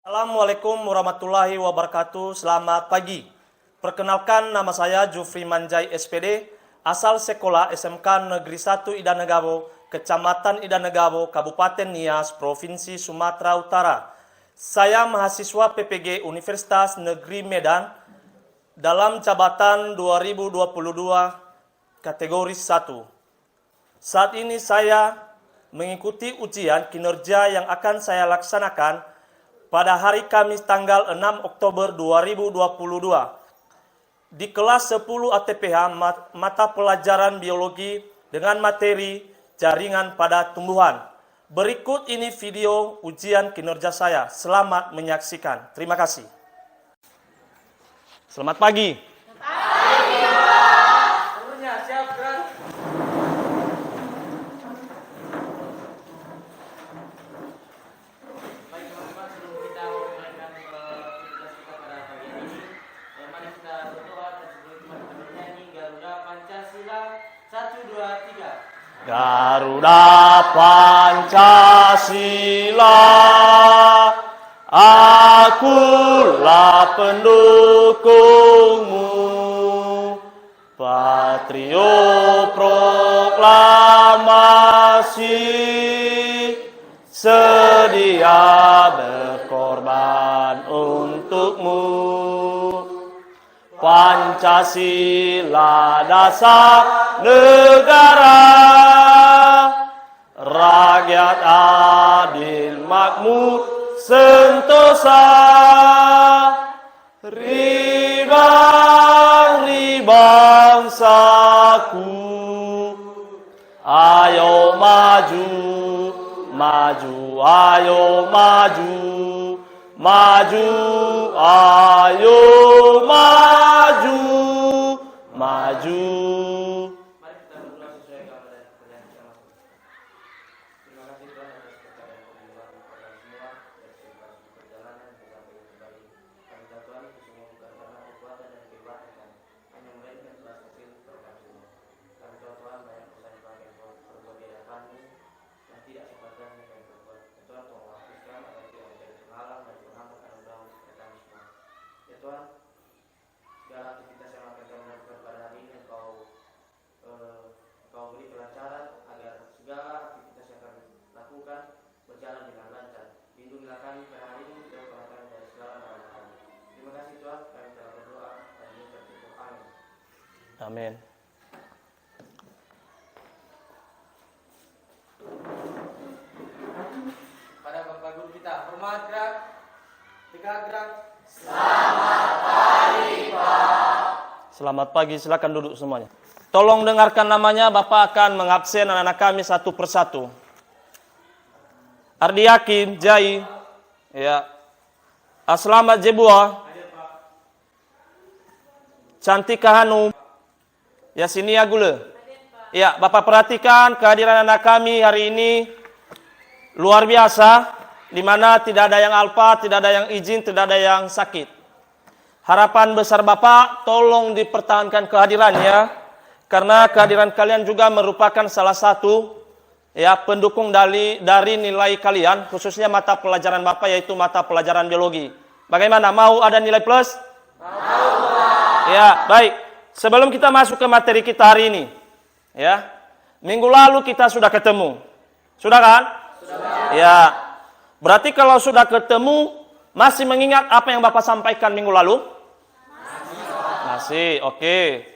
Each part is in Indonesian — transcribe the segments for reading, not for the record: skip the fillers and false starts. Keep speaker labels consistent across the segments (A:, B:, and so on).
A: Assalamualaikum warahmatullahi wabarakatuh. Selamat pagi. Perkenalkan, nama saya Jufri Manjai SPD, asal sekolah SMK Negeri 1 Idanegabo, Kecamatan Idanegabo, Kabupaten Nias, Provinsi Sumatera Utara. Saya mahasiswa PPG Universitas Negeri Medan dalam jabatan 2022 kategori 1. Saat ini saya mengikuti ujian kinerja yang akan saya laksanakan pada hari Kamis tanggal 6 Oktober 2022 di kelas 10 ATPH mata pelajaran biologi dengan materi jaringan pada tumbuhan. Berikut ini video ujian kinerja saya. Selamat menyaksikan. Terima kasih. Selamat pagi.
B: Seluruhnya siap gerak. Baik teman-teman, sebelum kita memulaikan aktivitas kita pada pagi ini, mari kita berdoa dan sebelum teman-teman bernyanyi Garuda Pancasila 1, 2, 3.
A: Garuda Pancasila, akulah pendukungmu. Patrio proklamasi, sedia berkorban untukmu. Pancasila dasar negara, rakyat adil makmur sentosa. Bangsaku, ayo maju, maju, ayo maju, maju, ayo maju, maju.
B: Mari kita berdoa sesuai gambar dan pekerjaan kita masing-masing. Terima kasih Tuhan atas berkat dan perlindungan kepada semua dan segala perjalanan yang sampai kembali. Kami tahu Tuhan itu semua bukan karena kekuatan dan kehebatan kami, hanya melainkan belas kasihan berkat semua. Kami tahu Tuhan banyak dosa yang kami perbuat di hadapan-Mu yang tidak sepatutnya kami perbuat. Tuhan tolong hapuskan agar tidak menjadi penghalang dan penghambat anugerah-Mu kepada kami semua. Ya Tuhan, segala aktivitas yang akan kami lakukan pada hari ini Kau beri kelancaran agar segala aktivitas yang kami lakukan berjalan dengan lancar. Lindungilah kami pada hari ini, jauhkanlah kami dari segala malapetaka. Terima kasih Tuhan, kami telah berdoa dan mengucap syukur. Amin.
A: Amin.
B: Pada Bapak Guru kita, hormat gerak, tegak gerak.
A: Selamat pagi, silakan duduk semuanya. Tolong dengarkan namanya, Bapak akan mengabsen anak-anak kami satu persatu. Ardi Yakin, Jai, ya. Aslamat Jebua, Cantika Hanum, Yasinia Gule. Ya, Bapak perhatikan kehadiran anak kami hari ini luar biasa, di mana tidak ada yang alpa, tidak ada yang izin, tidak ada yang sakit. Harapan besar Bapak, tolong dipertahankan kehadirannya, karena kehadiran kalian juga merupakan salah satu ya pendukung dari nilai kalian, khususnya mata pelajaran Bapak, yaitu mata pelajaran biologi. Bagaimana? Mau ada nilai plus? Mau. Ya, baik. Sebelum kita masuk ke materi kita hari ini, ya, minggu lalu kita sudah ketemu. Sudah kan? Sudah. Ya. Berarti kalau sudah ketemu, masih mengingat apa yang Bapak sampaikan minggu lalu? Masih, oke.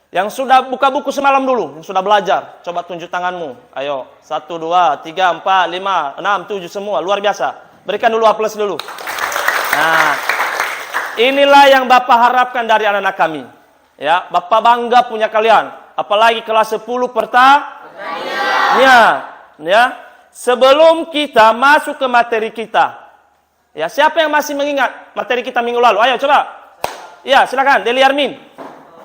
A: Yang sudah buka buku semalam dulu, yang sudah belajar, coba tunjuk tanganmu. Ayo, 1, 2, 3, 4, 5, 6, 7 semua, luar biasa. Berikan dulu A+ dulu. Nah, inilah yang Bapak harapkan dari anak-anak kami. Ya, Bapak bangga punya kalian. Apalagi kelas 10 pertanian. Ya, sebelum kita masuk ke materi kita, ya, siapa yang masih mengingat materi kita minggu lalu? Ayo coba. Ya, silakan, Deli Armin.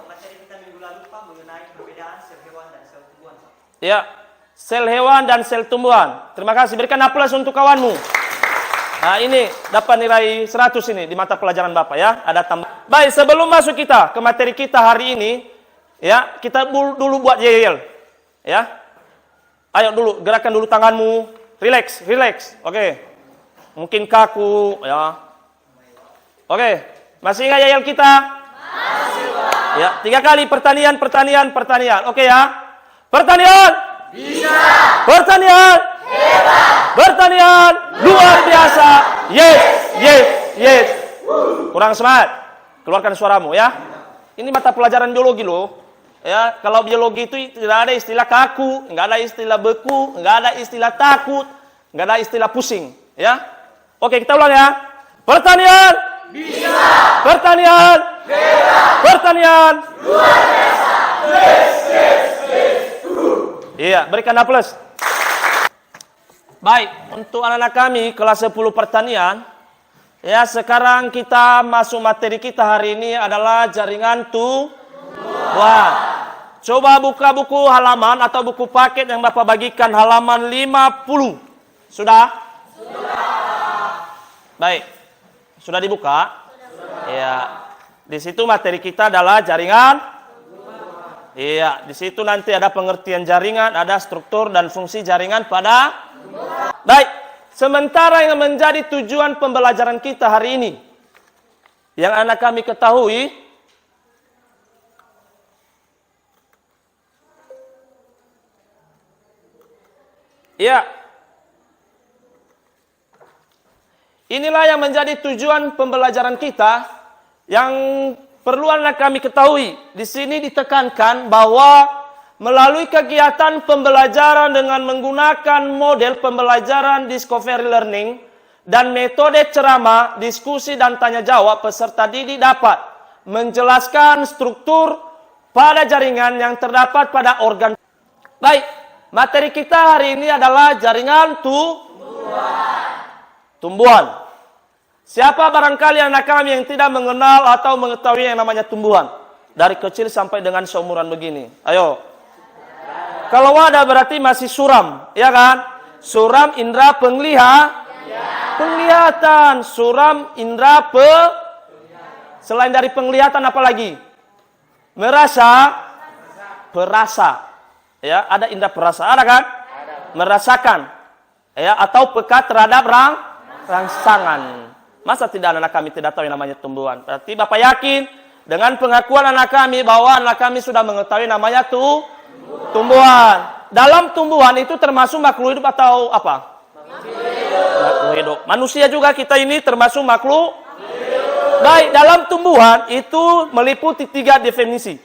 C: Materi kita minggu lalu Pak mengenai perbedaan sel hewan dan sel tumbuhan.
A: Ya, sel hewan dan sel tumbuhan. Terima kasih, berikan A+ untuk kawanmu. Nah, ini dapat nilai 100 ini di mata pelajaran Bapak ya. Ada tambah. Baik, sebelum masuk kita ke materi kita hari ini, ya, kita dulu buat yel. Ya. Ayo dulu, gerakan dulu tanganmu. Relax. Oke. Mungkin kaku, ya. Oke, masih ingat yel kita? Masih, Pak. Ya, 3 kali pertanian. Oke ya. Pertanian. Bisa. Pertanian. Hebat. Pertanian. Luar biasa. Yes. Kurang semangat. Keluarkan suaramu ya. Ini mata pelajaran biologi loh. Ya, kalau biologi itu tidak ada istilah kaku, nggak ada istilah beku, nggak ada istilah takut, nggak ada istilah pusing. Ya. Oke, kita ulang ya. Pertanian. Bisa. Pertanian. Hebat. Pertanian. Luar biasa. Yes. Iya, berikan aplaus. Baik, untuk anak-anak kami kelas 10 pertanian, ya sekarang kita masuk materi kita hari ini adalah jaringan tumbuhan. Coba buka buku halaman atau buku paket yang Bapak bagikan halaman 50. Sudah? Baik. Sudah dibuka? Ya. Di situ materi kita adalah jaringan. Iya, di situ nanti ada pengertian jaringan, ada struktur dan fungsi jaringan pada. Baik. Sementara yang menjadi tujuan pembelajaran kita hari ini, yang anak kami ketahui, ya, inilah yang menjadi tujuan pembelajaran kita. Yang perlu anak kami ketahui, di sini ditekankan bahwa melalui kegiatan pembelajaran dengan menggunakan model pembelajaran discovery learning dan metode ceramah, diskusi dan tanya jawab, peserta didik dapat menjelaskan struktur pada jaringan yang terdapat pada organ. Baik, materi kita hari ini adalah jaringan tumbuhan. Siapa barangkali anak kami yang tidak mengenal atau mengetahui yang namanya tumbuhan? Dari kecil sampai dengan seumuran begini. Ayo. Kalau ada berarti masih suram, ya kan? Suram indera penglihatan. Suram indera selain dari penglihatan apa lagi? Perasa. Ya, ada indera perasa, ada kan? Merasakan. Ya, atau peka terhadap rangsangan. Masa tidak anak kami tidak tahu yang namanya tumbuhan? Berarti Bapak yakin dengan pengakuan anak kami bahwa anak kami sudah mengetahui namanya tumbuhan. Dalam tumbuhan itu termasuk makhluk hidup atau apa? Makhluk hidup. Manusia juga kita ini termasuk makhluk hidup. Baik, dalam tumbuhan itu meliputi 3 definisi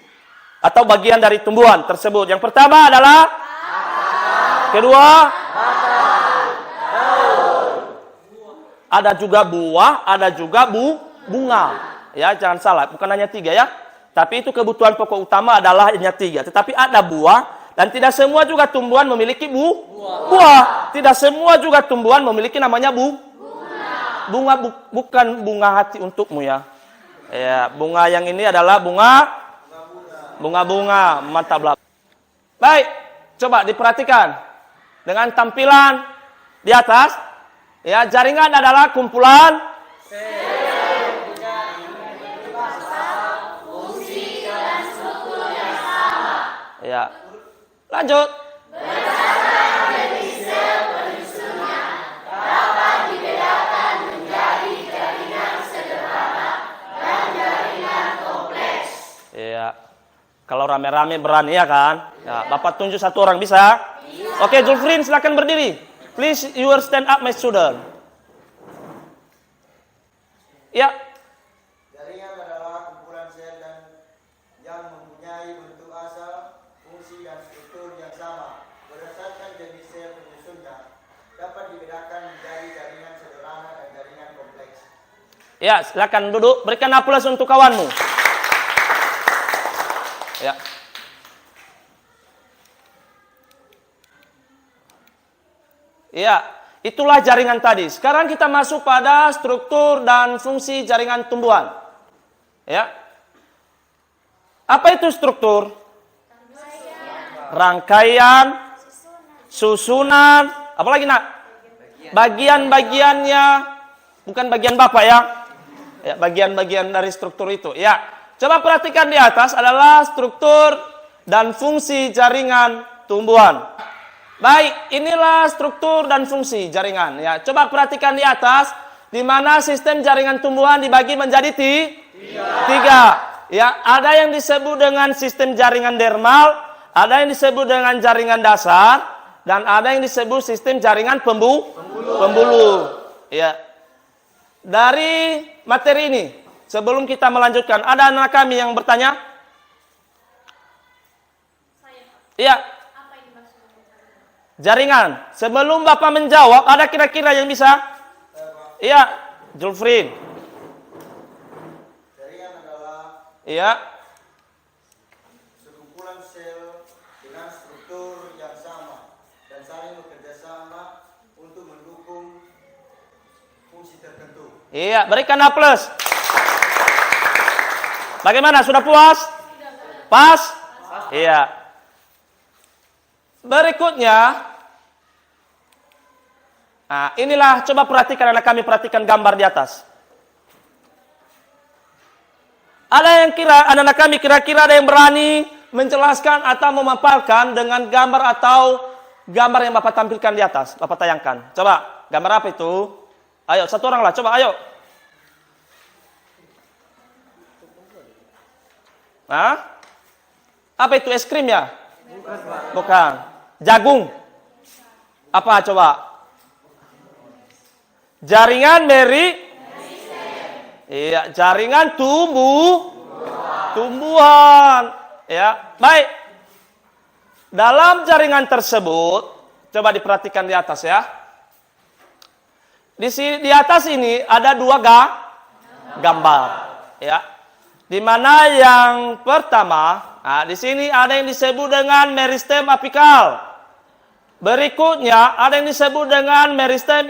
A: atau bagian dari tumbuhan tersebut. Yang pertama adalah kedua, ada juga buah, ada juga bunga. Ya, jangan salah, bukan hanya 3 ya. Tapi itu kebutuhan pokok utama adalah hanya 3. Tetapi ada buah, dan tidak semua juga tumbuhan memiliki buah. Tidak semua juga tumbuhan memiliki namanya bunga. Bukan bunga hati untukmu ya. Ya, bunga yang ini adalah bunga-bunga. Mantap. Baik, coba diperhatikan. Dengan tampilan di atas. Ya, jaringan adalah kumpulan fungsi dan struktur yang sama. Ya. Lanjut. Berdasarkan jenis sel penyusunnya dapat dibedakan menjadi jaringan sederhana dan jaringan kompleks. Ya. Kalau rame-rame berani ya kan? Ya, Bapak tunjuk satu orang bisa? Oke, Julfrin silakan berdiri. Please, you will stand up, my student. Ya.
D: Jaringan adalah kumpulan sel yang mempunyai bentuk asal, fungsi dan struktur yang sama. Berdasarkan jenis sel penyusunnya, dapat dibedakan menjadi jaringan sederhana dan jaringan kompleks.
A: Ya, silakan duduk. Berikan aplaus untuk kawanmu. Ya. Ya, itulah jaringan tadi. Sekarang kita masuk pada struktur dan fungsi jaringan tumbuhan. Ya. Apa itu struktur? Rangkaian, susunan, apalagi nak? Bagian-bagiannya, bukan bagian Bapak ya. Ya, bagian-bagian dari struktur itu. Ya. Coba perhatikan di atas adalah struktur dan fungsi jaringan tumbuhan. Baik, inilah struktur dan fungsi jaringan. Ya, coba perhatikan di atas di mana sistem jaringan tumbuhan dibagi menjadi tiga. Ya, ada yang disebut dengan sistem jaringan dermal, ada yang disebut dengan jaringan dasar, dan ada yang disebut sistem jaringan pembuluh. Ya. Dari materi ini, sebelum kita melanjutkan, ada anak kami yang bertanya? Iya. Jaringan. Sebelum Bapak menjawab, ada kira-kira yang bisa? Iya, Julfrin.
D: Jaringan adalah
A: Iya.
D: sekumpulan sel dengan struktur yang sama dan saling bekerja sama untuk mendukung fungsi tertentu.
A: Iya, berikan A+. Bagaimana? Sudah puas? Pas? Iya. Berikutnya, nah, inilah coba perhatikan, anak kami perhatikan gambar di atas. Ada yang anak kami kira-kira ada yang berani menjelaskan atau memaparkan dengan gambar atau gambar yang Bapak tampilkan di atas, Bapak tayangkan. Coba, gambar apa itu? Ayo, satu orang lah, coba ayo. Hah? Apa itu, es krim ya? Bukan. Jagung. Apa coba? Jaringan Iya, jaringan tumbuhan. Ya, baik. Dalam jaringan tersebut, coba diperhatikan di atas ya. Di atas ini ada dua gambar, ya. Di mana yang pertama, nah, di sini ada yang disebut dengan meristem apikal. Berikutnya ada yang disebut dengan meristem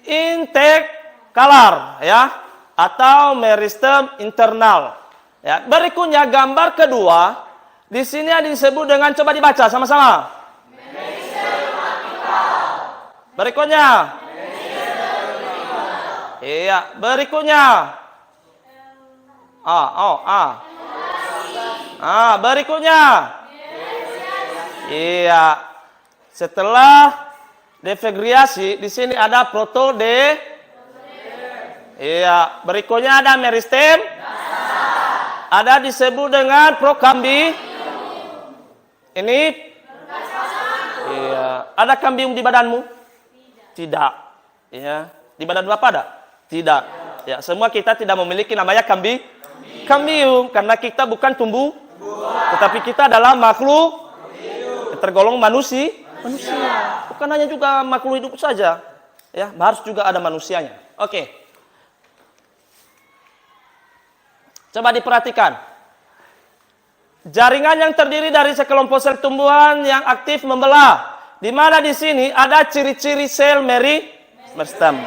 A: interkalar, ya, atau meristem internal. Ya, berikutnya gambar kedua, di sini ada yang disebut dengan, coba dibaca sama-sama. Meristem apikal. Berikutnya. Iya, berikutnya. Berikutnya. Iya. Setelah defegriasi, di sini ada Iya, berikutnya ada meristem. Ada disebut dengan prokambium. Ini. Iya, ada kambium di badanmu? Tidak. Iya, di badan Bapak ada? Tidak. Ya, semua kita tidak memiliki namanya kambium karena kita bukan tumbuh, tetapi kita adalah makhluk tergolong manusia. Bukan hanya juga makhluk hidup saja, ya, harus juga ada manusianya. Oke. Coba diperhatikan. Jaringan yang terdiri dari sekelompok sel tumbuhan yang aktif membelah. Di mana di sini ada ciri-ciri sel meristem.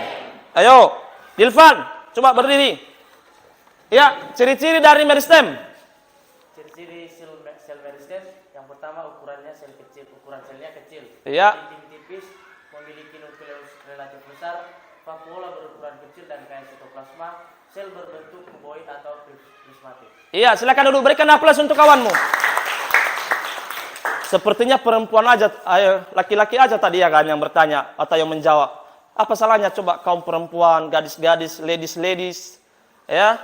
A: Ayo, Dilfan, coba berdiri. Ya, ciri-ciri dari meristem.
B: Ciri-ciri sel meristem yang pertama ukurannya sel kecil, ukuran selnya kecil.
A: Iya.
B: Intim tipis, memiliki nukleus relatif besar, vakuola berukuran kecil dan kaya sitoplasma, sel berbentuk kuboid atau prismatik.
A: Iya, silakan duduk, berikan A+ untuk kawanmu. Sepertinya perempuan aja, laki-laki aja tadi ya kan yang bertanya atau yang menjawab. Apa salahnya coba kaum perempuan, gadis-gadis, ladies, ya?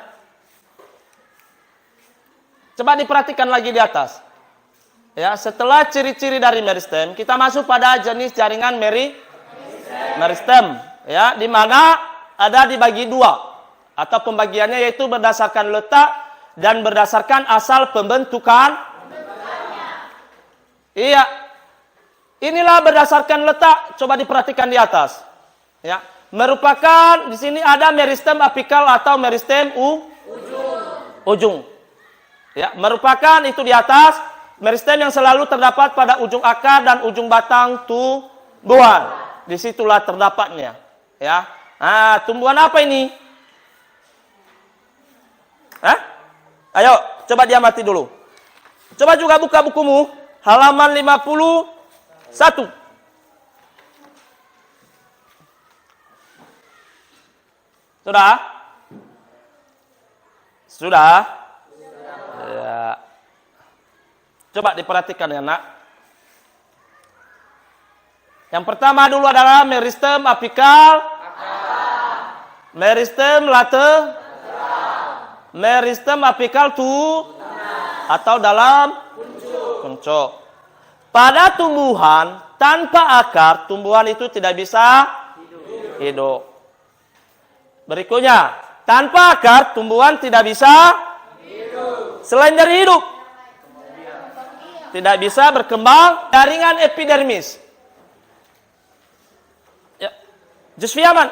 A: Coba diperhatikan lagi di atas. Ya, setelah ciri-ciri dari meristem, kita masuk pada jenis jaringan meristem, ya, di mana ada dibagi dua atau pembagiannya yaitu berdasarkan letak dan berdasarkan asal pembentukan. Iya. Inilah berdasarkan letak, coba diperhatikan di atas. Ya, merupakan di sini ada meristem apikal atau meristem ujung. Ya, merupakan itu di atas meristem yang selalu terdapat pada ujung akar dan ujung batang tumbuhan. Disitulah terdapatnya. Ya, nah, tumbuhan apa ini? Ayo, coba diamati dulu. Coba juga buka bukumu, halaman 51. Sudah? Ya. Coba diperhatikan ya, nak. Yang pertama dulu adalah meristem apikal. Meristem late. Meristem apikal tu. Atau dalam kuncup. Pada tumbuhan tanpa akar, tumbuhan itu tidak bisa hidup. Berikutnya, tanpa akar, tumbuhan tidak bisa hidup. Selain dari hidup, tidak bisa berkembang. Jaringan epidermis. Ya. Jusfiaman.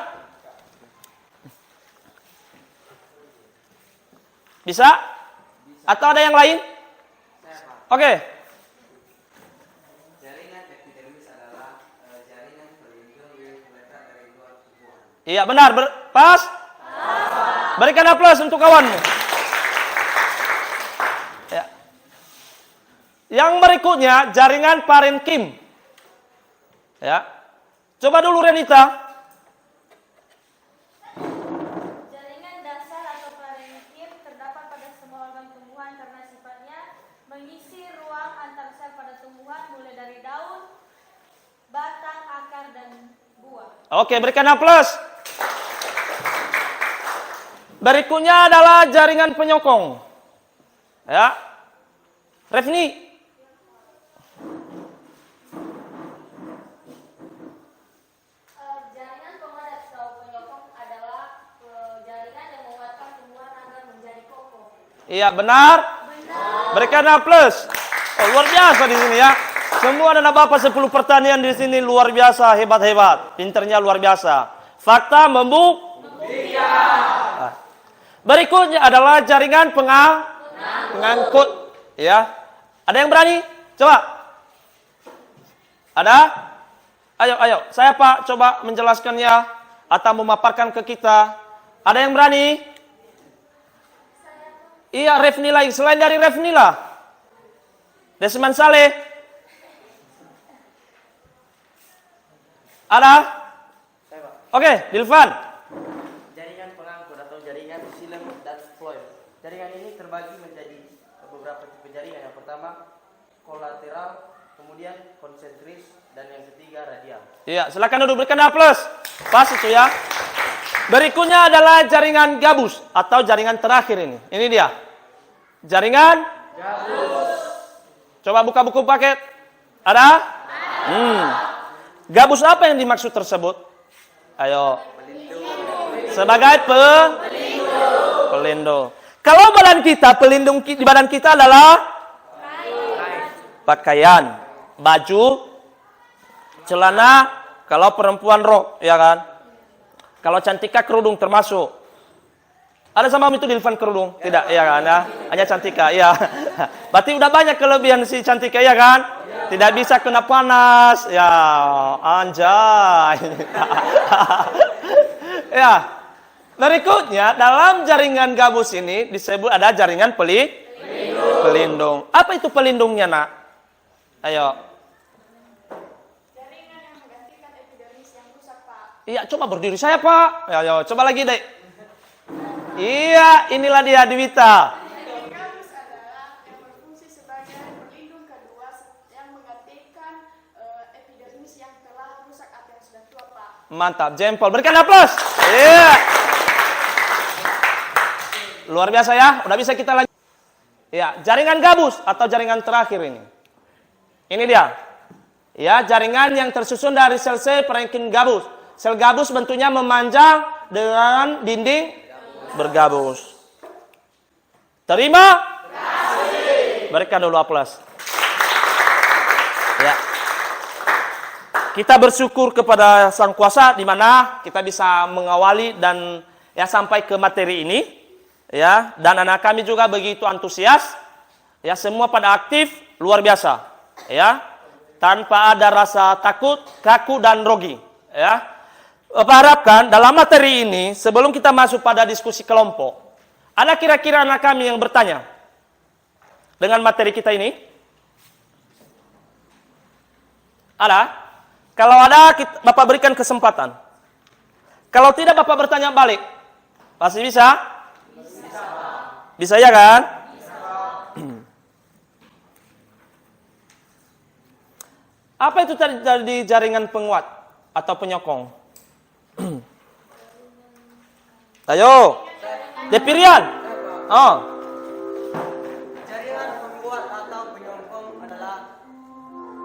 A: Bisa? Atau ada yang lain? Oke.
B: Jaringan epidermis adalah jaringan pelindung yang terletak dari luar tumbuhan.
A: Iya benar, pas? Berikan aplaus untuk kawanmu. Ya. Yang berikutnya jaringan parenkim. Ya. Coba dulu Renita.
E: Jaringan dasar atau parenkim terdapat pada semua organ tumbuhan karena sifatnya mengisi ruang antar sel pada tumbuhan mulai dari daun, batang, akar, dan buah.
A: Oke, berikan aplaus. Berikutnya adalah jaringan penyokong. Ya. Refni.
E: Jaringan penguat atau penyokong adalah jaringan yang menguatkan tumbuhan agar menjadi kokoh.
A: Iya, benar? Berikan aplaus. Oh, luar biasa di sini ya. Semua anak bapak 10 pertanian di sini luar biasa, hebat-hebat. Pinternya luar biasa. Fakta membuktikan. Berikutnya adalah jaringan pengangkut. Ya. Ada yang berani? Coba. Ada? Ayo. Saya Pak coba menjelaskannya atau memaparkan ke kita. Ada yang berani? Iya, Refni lagi. Selain dari Refni lah. Desman Saleh. Ada?
B: Saya Pak.
A: Oke, Dilvan.
B: Jaringan pengangkut atau jaringan silem dan floem. Jaringan ini terbagi menjadi beberapa tipe jaringan. Yang pertama kolateral, kemudian konsentris, dan yang ketiga radial.
A: Iya, silakan duduk, berikan aplaus. Pas itu ya. Berikutnya adalah jaringan gabus atau jaringan terakhir ini. Ini dia. Jaringan gabus. Coba buka buku paket. Ada? Gabus apa yang dimaksud tersebut? Ayo. Sebagai pelindung. Kalau badan kita, pelindung di badan kita adalah pakaian, baju, celana, kalau perempuan rok, ya kan? Kalau Cantika kerudung termasuk. Ada sama itu Dilvan kerudung? Tidak, ya kan? Ya? Hanya Cantika, ya. Berarti udah banyak kelebihan si Cantika, ya kan? Tidak bisa kena panas, ya, anjay. Ya. Berikutnya, dalam jaringan gabus ini disebut ada jaringan pelindung. Apa itu pelindungnya, Nak? Ayo.
E: Jaringan yang menggantikan epidermis yang rusak, Pak.
A: Iya, coba berdiri saya, Pak. Ayo, coba lagi, Dek. Iya, inilah dia Dwita.
F: Jaringan gabus adalah yang berfungsi sebagai pelindung kedua yang menggantikan epidermis yang telah rusak atau yang sudah tua, Pak.
A: Mantap, jempol. Berikan aplaus. Iya. Luar biasa ya. Udah bisa kita lanjut. Ya, jaringan gabus atau jaringan terakhir ini. Ini dia. Ya, jaringan yang tersusun dari sel-sel parenkim gabus. Sel gabus bentuknya memanjang dengan dinding bergabus. Terima kasih. Berikan dulu aplaus. Ya. Kita bersyukur kepada Sang Kuasa di mana kita bisa mengawali dan ya sampai ke materi ini. Ya, dan anak kami juga begitu antusias. Ya, semua pada aktif, luar biasa. Ya. Tanpa ada rasa takut, kaku dan grogi. Ya. Bapak harapkan dalam materi ini sebelum kita masuk pada diskusi kelompok, ada kira-kira anak kami yang bertanya dengan materi kita ini? Ada? Kalau ada, Bapak berikan kesempatan. Kalau tidak, Bapak bertanya balik. Pasti bisa? Bisa ya kan? Apa itu tadi jaringan penguat atau penyokong? Ayo. Depirian. Oh.
C: Jaringan pembuat atau penyongkong adalah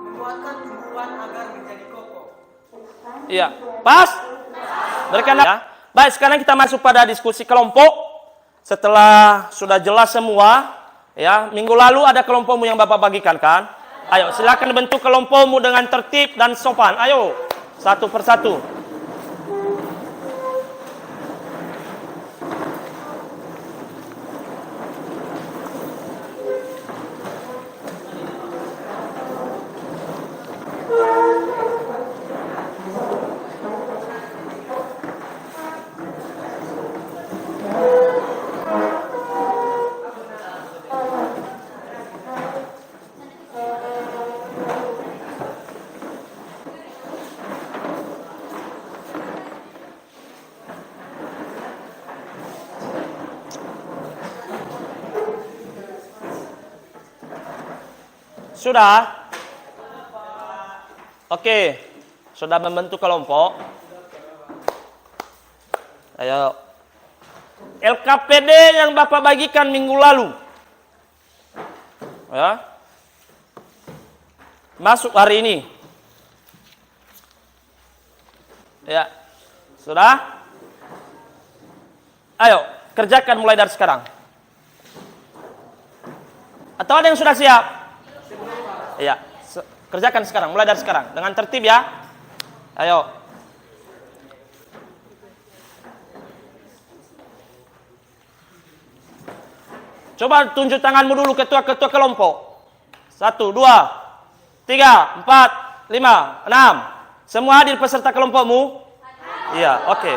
C: membuatkan tumbuhan agar menjadi kokoh.
A: Iya. Pas? Berikan ya. Baik, sekarang kita masuk pada diskusi kelompok. Setelah sudah jelas semua, ya, minggu lalu ada kelompokmu yang Bapak bagikan kan? Ayo, silakan bentuk kelompokmu dengan tertib dan sopan. Ayo, satu persatu. Sudah? Oke. Sudah membentuk kelompok? Ayo. LKPD yang Bapak bagikan minggu lalu. Ya. Masuk hari ini. Ya. Sudah? Ayo, kerjakan mulai dari sekarang. Atau ada yang sudah siap? Iya, kerjakan sekarang, mulai dari sekarang. Dengan tertib ya. Ayo. Coba tunjuk tanganmu dulu ketua-ketua kelompok. 1, 2, 3, 4, 5, 6. Semua hadir peserta kelompokmu? Iya, oke.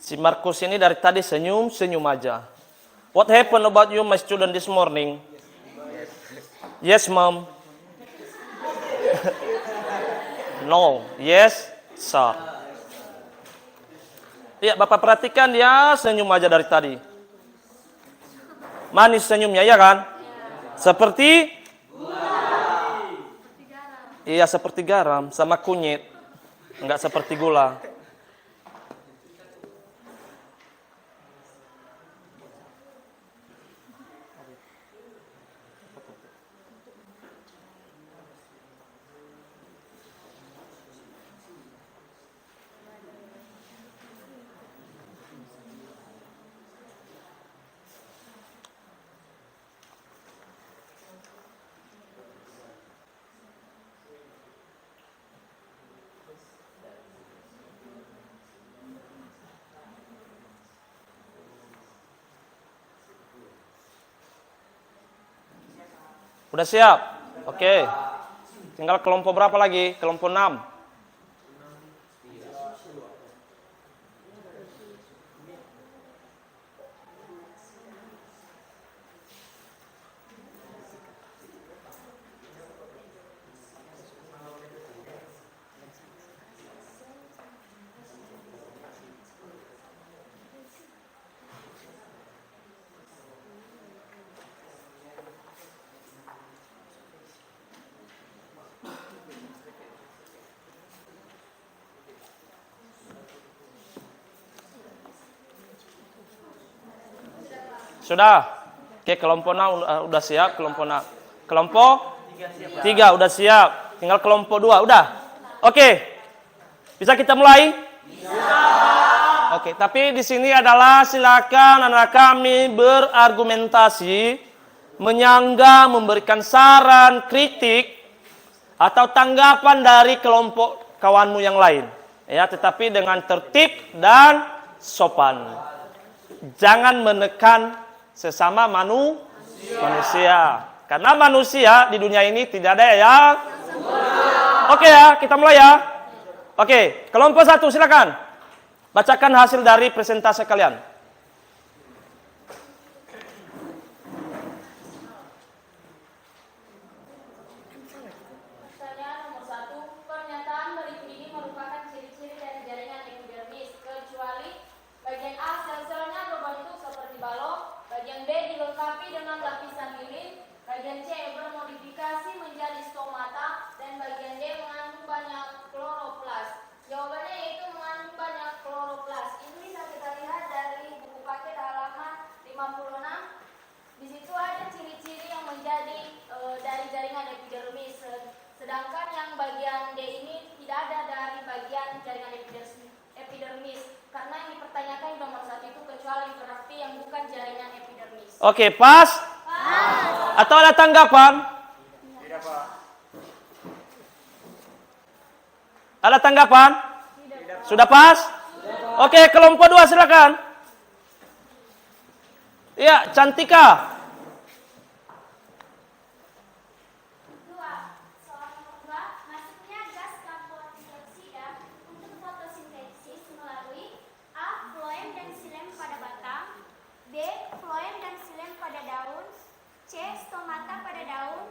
A: Si Markus ini dari tadi senyum-senyum aja. What happened about you, my student, this morning? Yes, mom. No. Yes, sir. Iya, Bapak perhatikan dia senyum aja dari tadi. Manis senyumnya, ya kan? Seperti? Iya, seperti garam sama kunyit. Enggak seperti gula. Udah siap? Oke. Tinggal kelompok berapa lagi? Kelompok 6. Sudah? Oke, kelompok 6 udah siap, kelompok 6. Kelompok 3 udah siap. Tinggal kelompok 2, udah? Oke. Bisa kita mulai? Bisa. Oke, tapi di sini adalah silakan anak kami berargumentasi, menyanggah, memberikan saran, kritik atau tanggapan dari kelompok kawanmu yang lain. Ya, tetapi dengan tertib dan sopan. Jangan menekan sesama manusia. Karena manusia di dunia ini tidak ada yang sempurna. Oke ya, kita mulai ya. Oke, kelompok 1 silakan. Bacakan hasil dari presentasi kalian.
E: Pertanyaan nomor 1. Pernyataan berikut ini merupakan ciri-ciri dari jaringan epidermis, kecuali bagian A sel-selnya berbentuk seperti balok, bagian B dilengkapi dengan lapisan lilin, bagian C bermodifikasi menjadi stomata, dan bagian D mengandung banyak kloroplas. Jawabannya yaitu mengandung banyak kloroplas. Ini bisa kita lihat dari buku paket halaman 56. Di situ ada ciri-ciri yang menjadi dari jaringan epidermis. Sedangkan yang bagian D ini tidak ada dari bagian jaringan epidermis. Karena yang dipertanyakan nomor 1 itu kecuali berarti yang bukan jaringan epidermis.
A: Oke, pas? Atau ada tanggapan?
D: Tidak, Pak.
A: Ada tanggapan? Sudah pas? Oke, kelompok 2 silakan. Ya, Cantika.
G: 2. Soal nomor 2, masuknya gas karbon dioksida untuk fotosintesis melalui A. Floem dan xilem pada batang, B. Floem dan xilem pada daun, C. Stomata pada daun,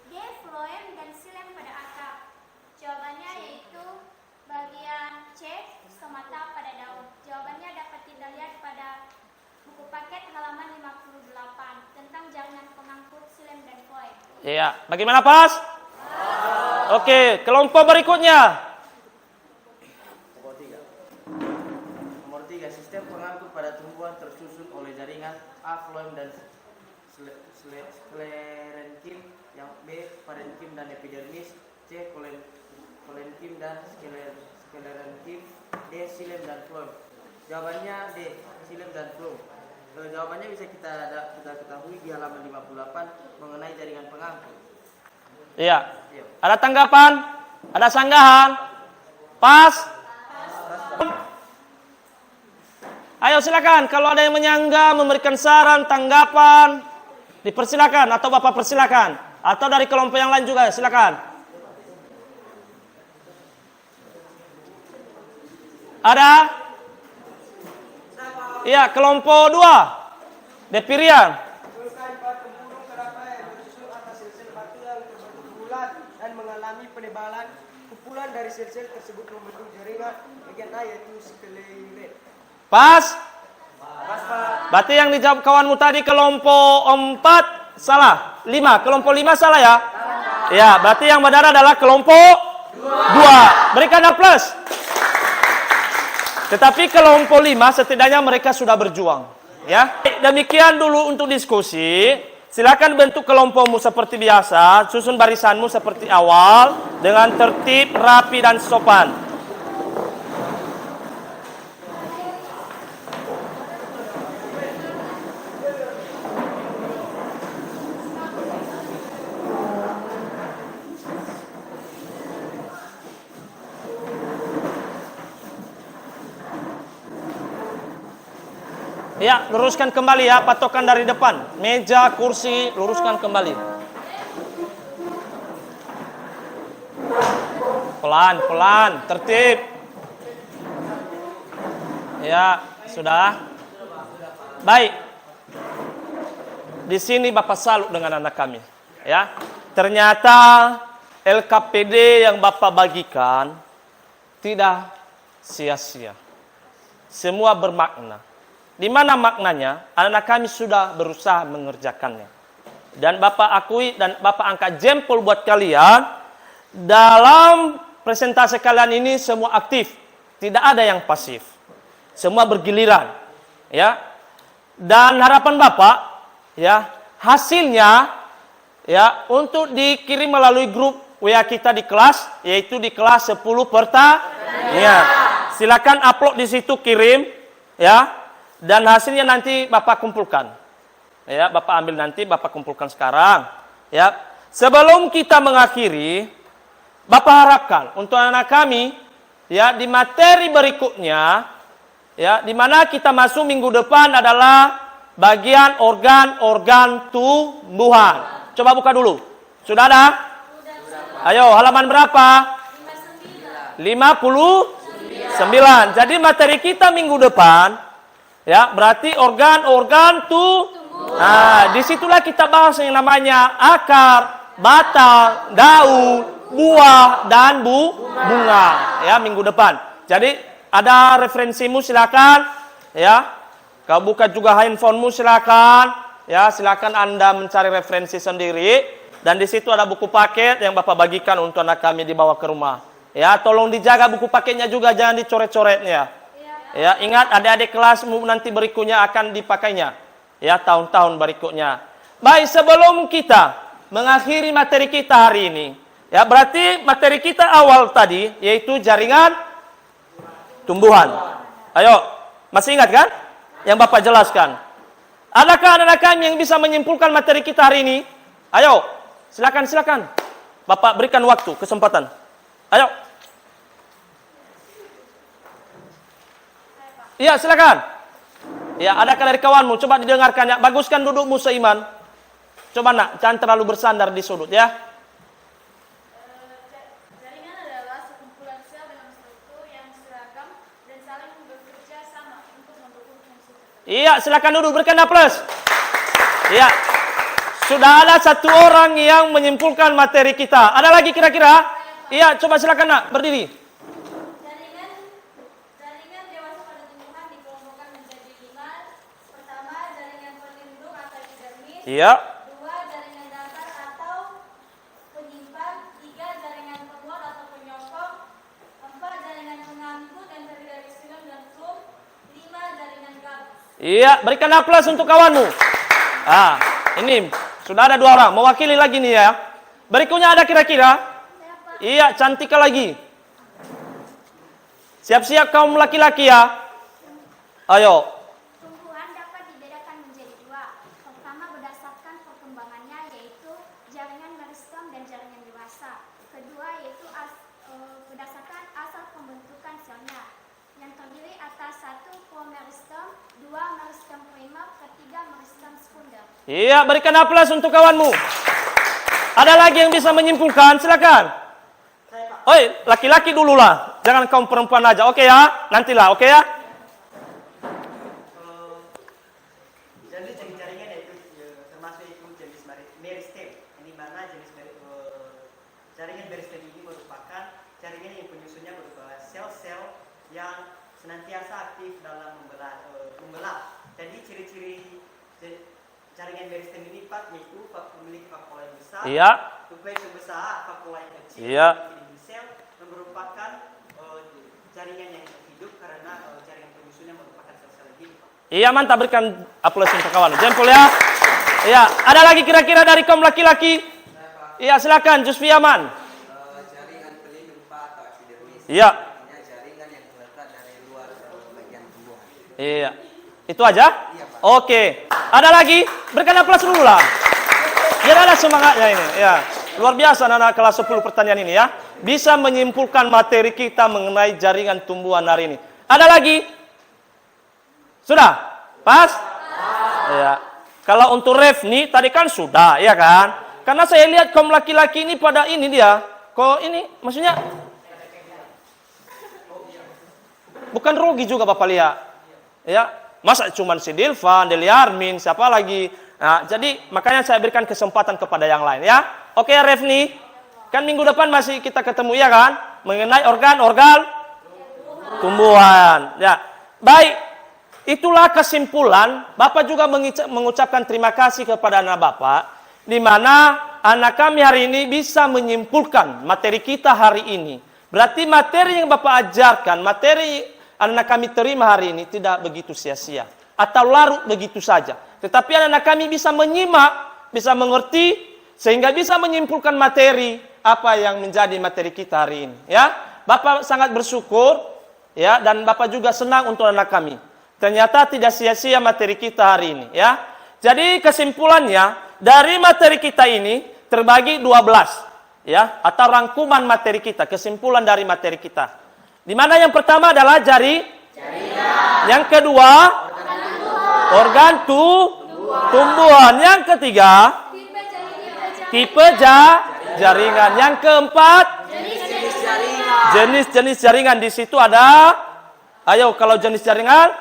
G: D. Floem dan xilem pada akar. Jawabannya yaitu bagian C. Stomata pada daun. Jawabannya dapat kita lihat pada buku paket halaman 58 tentang jaringan pengangkut xilem dan floem.
A: Iya, bagaimana pas? Oke, kelompok berikutnya.
B: Nomor 3, sistem pengangkut pada tumbuhan tersusun oleh jaringan A. Floem dan sklerenkim, yang B. parenkim dan epidermis, C. kolenkim dan sklerenkim, D. xilem dan floem. Jawabannya D. Xilem dan floem. Jawabannya bisa kita ketahui di halaman 58 mengenai jaringan pengangkut.
A: Iya. Ada tanggapan? Ada sanggahan? Pas? Ayo silakan, kalau ada yang menyanggah, memberikan saran, tanggapan, dipersilakan atau Bapak persilakan. Atau dari kelompok yang lain juga, silakan. Ada? Iya, kelompok 2. Depirian.
C: Betulkan batu burung kerapai yang bersusun atas sel-sel batu yang terbentuk bulat dan mengalami penebalan. Kumpulan dari sel-sel tersebut membentuk jaringan bagian A yaitu skelelet.
A: Pas? Berarti yang dijawab kawanmu tadi kelompok 4 salah. 5, kelompok 5 salah ya? Ya, berarti yang benar adalah kelompok 2. Berikan plus. Tetapi kelompok 5 setidaknya mereka sudah berjuang, ya. Demikian dulu untuk diskusi. Silakan bentuk kelompokmu seperti biasa, susun barisanmu seperti awal dengan tertib, rapi dan sopan. Ya, luruskan kembali ya, patokan dari depan. Meja, kursi, luruskan kembali. Pelan-pelan, tertib. Ya, sudah. Baik. Di sini Bapak salut dengan anak kami. Ya, ternyata LKPD yang Bapak bagikan tidak sia-sia. Semua bermakna. Di mana maknanya? Anak kami sudah berusaha mengerjakannya. Dan Bapak akui dan Bapak angkat jempol buat kalian. Dalam presentasi kalian ini semua aktif. Tidak ada yang pasif. Semua bergiliran. Ya. Dan harapan Bapak, ya, hasilnya ya untuk dikirim melalui grup WA kita di kelas, yaitu di kelas 10 pertanyaan. Silakan upload di situ, kirim, ya. Dan hasilnya nanti Bapak kumpulkan. Ya, Bapak ambil nanti, Bapak kumpulkan sekarang. Ya. Sebelum kita mengakhiri, Bapak harapkan untuk anak kami, ya, di materi berikutnya, ya, di mana kita masuk minggu depan adalah bagian organ-organ tumbuhan. Coba buka dulu. Sudah ada? Ayo, halaman berapa? 59. Jadi materi kita minggu depan, ya, berarti organ-organ Nah, disitulah kita bahas yang namanya akar, batang, daun, buah, dan bunga. Ya, minggu depan. Jadi ada referensimu silakan, ya. Kau buka juga handphonemu silakan, ya. Silakan Anda mencari referensi sendiri. Dan di situ ada buku paket yang Bapak bagikan untuk anak kami dibawa ke rumah. Ya, tolong dijaga buku paketnya juga, jangan dicoret-coretnya. Ya, ingat adik-adik kelasmu nanti berikutnya akan dipakainya. Ya, tahun-tahun berikutnya. Baik, sebelum kita mengakhiri materi kita hari ini, ya, berarti materi kita awal tadi yaitu jaringan tumbuhan. Ayo, masih ingat kan yang Bapak jelaskan? Adakah anak kami yang bisa menyimpulkan materi kita hari ini? Ayo, silakan. Bapak berikan waktu, kesempatan. Ayo. Iya, silakan. Ya, adakah dari kawanmu? Coba didengarkan ya. Baguskan dudukmu seiman. Coba nak, jangan terlalu bersandar di sudut ya.
F: Jaringan adalah sekumpulan sel dengan struktur yang seragam dan saling bekerja sama untuk mendukung fungsi tertentu.
A: Iya, silakan duduk, berikan aplaus. Iya. Sudah ada satu orang yang menyimpulkan materi kita. Ada lagi kira-kira? Iya, coba silakan nak, berdiri.
E: Jaringan dewasa pada tumbuhan dikelompokkan menjadi 5. Pertama, jaringan pelindung atau epidermis.
A: Iya.
E: 2, jaringan dasar atau penyimpan. 3, jaringan penguat atau penyokong. 4, jaringan pengangkut yang terdiri dari xilem dan flum. 5, jaringan gabus.
A: Iya, berikan aplaus untuk kawanmu. Ah, ini sudah ada 2 orang, mewakili lagi nih ya. Berikutnya ada kira-kira? Iya, cantik lagi. Siap-siap kaum laki-laki ya. Ayo.
G: Tumbuhan dapat dibedakan menjadi 2. Pertama berdasarkan perkembangannya yaitu jaringan meristem dan jaringan dewasa. Kedua yaitu berdasarkan asal pembentukan selnya yang terdiri atas 1 promeristem, 2 meristem primer, ketiga meristem sekunder.
A: Iya, berikan aplaus untuk kawanmu. Ada lagi yang bisa menyimpulkan? Silakan. Oi, laki-laki dulu lah. Jangan kaum perempuan aja. Oke ya? Nantilah, oke ya?
H: Jadi jenis jaringan itu termasuk itu jenis meristem. Ini mana jenis jaringan meristem ini merupakan jaringan yang penyusunnya berupa sel-sel yang senantiasa aktif dalam membelah. Jadi ciri-ciri jaringan meristem ini Pak yaitu memiliki vakuola yang besar,
A: Iya.
H: nukleus yang besar, vakuola yang kecil.
A: Iya.
H: Sel yang merupakan jaringan yang hidup karena jaringan penyusunnya merupakan sel-sel yang hidup.
A: Iya, mantap, berikan aplaus untuk kawan. Jempol ya. Iya, ada lagi kira-kira dari kaum laki-laki? Iya, silakan, Jusfiaman.
I: Jaringan pelindung Pak atau epidermis.
A: Iya.
I: Artinya jaringan yang terletak dari luar bagian tumbuhan.
A: Iya. Itu aja? Oke. Ada lagi? Berikan aplaus dulu lah. Biar ada semangatnya ini. Ya. Luar biasa anak kelas 10 pertanyaan ini ya. Bisa menyimpulkan materi kita mengenai jaringan tumbuhan hari ini. Ada lagi? Sudah? Pas? Ya. Kalau untuk Refni tadi kan sudah, ya kan? Karena saya lihat kaum laki-laki ini pada ini dia. Kok ini maksudnya bukan rugi juga Bapak lihat. Ya, masa cuman si Dilvan, Deli Armin, siapa lagi? Nah, jadi makanya saya berikan kesempatan kepada yang lain ya. Oke ya Refni, kan minggu depan masih kita ketemu ya kan? Mengenai organ-organ tumbuhan. Ya, baik. Itulah kesimpulan. Bapak juga mengucapkan terima kasih kepada anak Bapak, di mana anak kami hari ini bisa menyimpulkan materi kita hari ini. Berarti materi yang Bapak ajarkan, materi anak kami terima hari ini tidak begitu sia-sia atau larut begitu saja. Tetapi anak kami bisa menyimak, bisa mengerti, sehingga bisa menyimpulkan materi apa yang menjadi materi kita hari ini. Ya, Bapak sangat bersyukur, ya, dan Bapak juga senang untuk anak kami. Ternyata tidak sia-sia materi kita hari ini. Ya, jadi kesimpulannya dari materi kita ini terbagi 12, ya, atau rangkuman materi kita, kesimpulan dari materi kita. Di mana yang pertama adalah jaringan. Yang kedua, organ tumbuhan. Yang ketiga, tipe jaringan. Yang keempat, Jenis-jenis jaringan di situ ada. Ayo, kalau jenis jaringan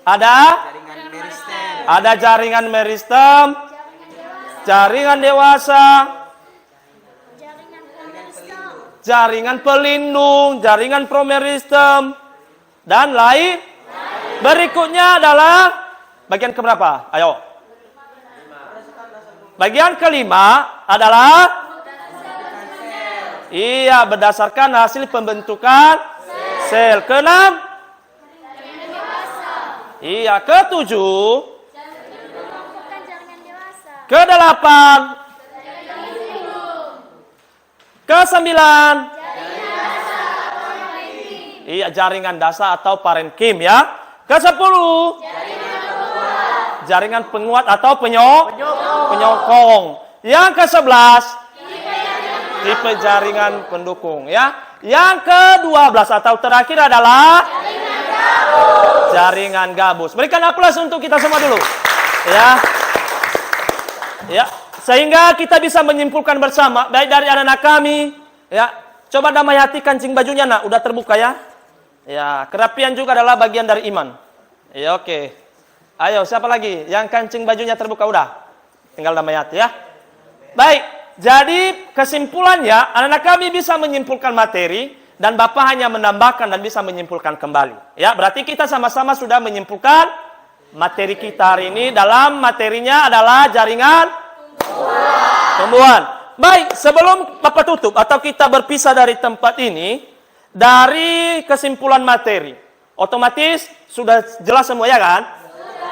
A: ada.
I: Jaringan meristem.
A: Ada jaringan meristem, jaringan dewasa, jaringan pelindung, jaringan promeristem, dan lain. Berikutnya adalah bagian keberapa? Ayo. Bagian kelima adalah iya, berdasarkan hasil pembentukan sel. Keenam, iya. Ketujuh, kedelapan, kesembilan, iya, jaringan dasar atau parenkim ya. Kesepuluh, jaringan penguat atau penyokong. Yang ke-11, tipe jaringan pendukung ya. Yang ke-12 atau terakhir adalah jaringan gabus. Berikan aplaus untuk kita semua dulu. Ya. Ya, sehingga kita bisa menyimpulkan bersama baik dari anak-anak kami, ya. Coba damai hati kancing bajunya nak, udah terbuka ya. Ya, kerapian juga adalah bagian dari iman. Ya, oke. Ayo, siapa lagi yang kancing bajunya terbuka udah? Tinggal damai hati ya. Baik, jadi kesimpulannya anak-anak kami bisa menyimpulkan materi dan Bapak hanya menambahkan dan bisa menyimpulkan kembali. Ya, berarti kita sama-sama sudah menyimpulkan materi kita hari ini. Dalam materinya adalah jaringan tumbuhan. Baik, sebelum Bapak tutup atau kita berpisah dari tempat ini, dari kesimpulan materi, otomatis sudah jelas semua ya kan?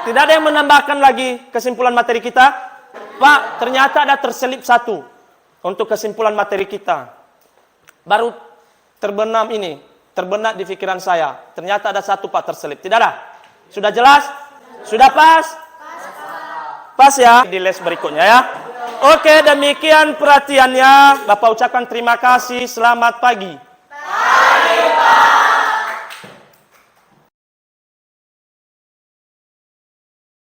A: Tidak ada yang menambahkan lagi kesimpulan materi kita. Pak, ternyata ada terselip satu untuk kesimpulan materi kita. Baru terbenam ini, terbenak di pikiran saya. Ternyata ada satu Pak terselip. Tidak ada? Sudah jelas? Sudah pas? Pas ya? Di les berikutnya ya. Oke, demikian perhatiannya. Bapak ucapkan terima kasih. Selamat pagi.